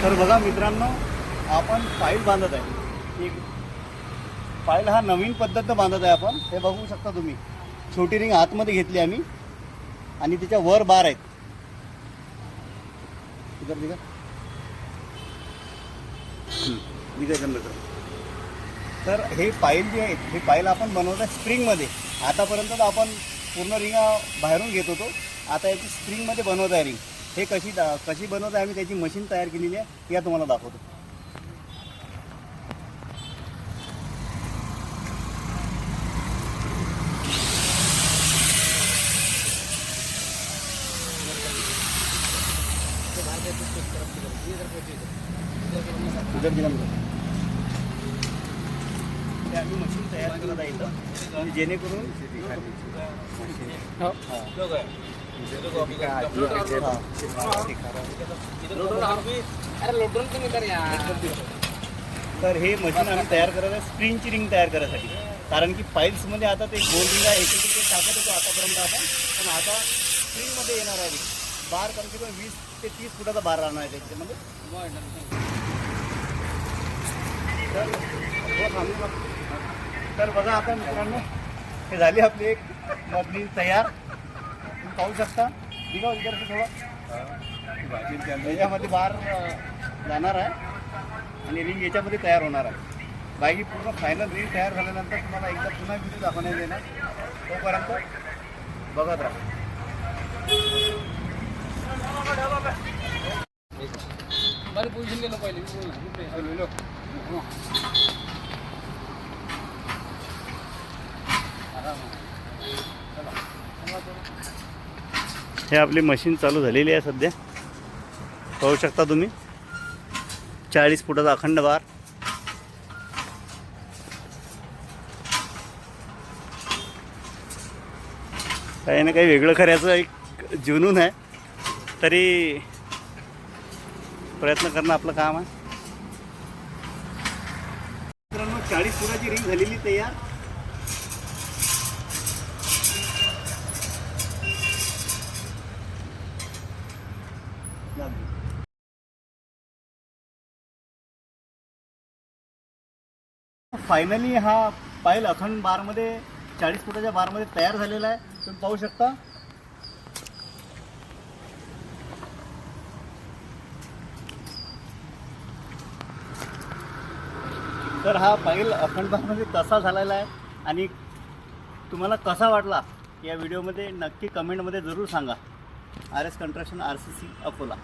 तर बघा मित्रांनो, आपण पाईल बांधत आहे. एक पाईल हा नवीन पद्धतीनं बांधत आहे आपण. हे बघू शकता तुम्ही. छोटी रिंग आतमध्ये घेतली आम्ही आणि त्याच्या वर बार आहेत. तर हे पाईल जे आहेत, हे पाईल आपण बनवत आहे स्प्रिंगमध्ये. आतापर्यंत आपण पूर्ण रिंगा बाहेरून घेत होतो. आता याची स्प्रिंगमध्ये बनवत आहे रिंग. हे कशी बनवत आहे आम्ही, त्याची मशीन तयार केलेली आहे, या तुम्हाला दाखवतो. आम्ही मशीन तयार करत आहे इथं, जेणेकरून तर हे मशीन आम्ही तयार करत आहे स्प्रिंगची रिंग तयार करण्यासाठी. कारण की पाईल्समध्ये आता ते गोल रिंगा एक टाकत होतो आतापर्यंत आपण, पण आता स्प्रिंगमध्ये येणार आहे रिंग. बार कम से कम 20 ते 30 फुटाचा बार राहणार आहे त्याच्यामध्ये. तर बघा आता मित्रांनो, हे झाली आपली एक मधली तयार. तुम्ही पाहू शकता. दिगा इकडचं थोडं याच्यामध्ये बार जाणार आहे आणि रिंग याच्यामध्ये तयार होणार आहे. बाकी पूर्ण फायनल रिंग तयार झाल्यानंतर तुम्हाला एकदा पुन्हा व्हिडिओ दाखवण्यात येणार. तोपर्यंत बघत राहा. हे आपली मशीन चालू झालेली आहे सध्या. पाहू शकता तुम्ही. 40 फुटाचा अखंड बार. काही ना काही वेगळं करायचं एक जुनून आहे, तरी प्रयत्न करणं आपलं काम आहे. मित्रांनो, 40 फुटाची रिंग झालेली तयार. फायनली हा पाईल अखंड बारमध्ये 40 फुटाच्या बारमध्ये तयार झालेला आहे. तुम्ही पाहू शकता. तर हा पाईल अखंड बारमध्ये तसा झालेला आहे. आणि तुम्हाला कसा वाटला या व्हिडिओमध्ये नक्की कमेंटमध्ये जरूर सांगा. RS construction RCC Akola.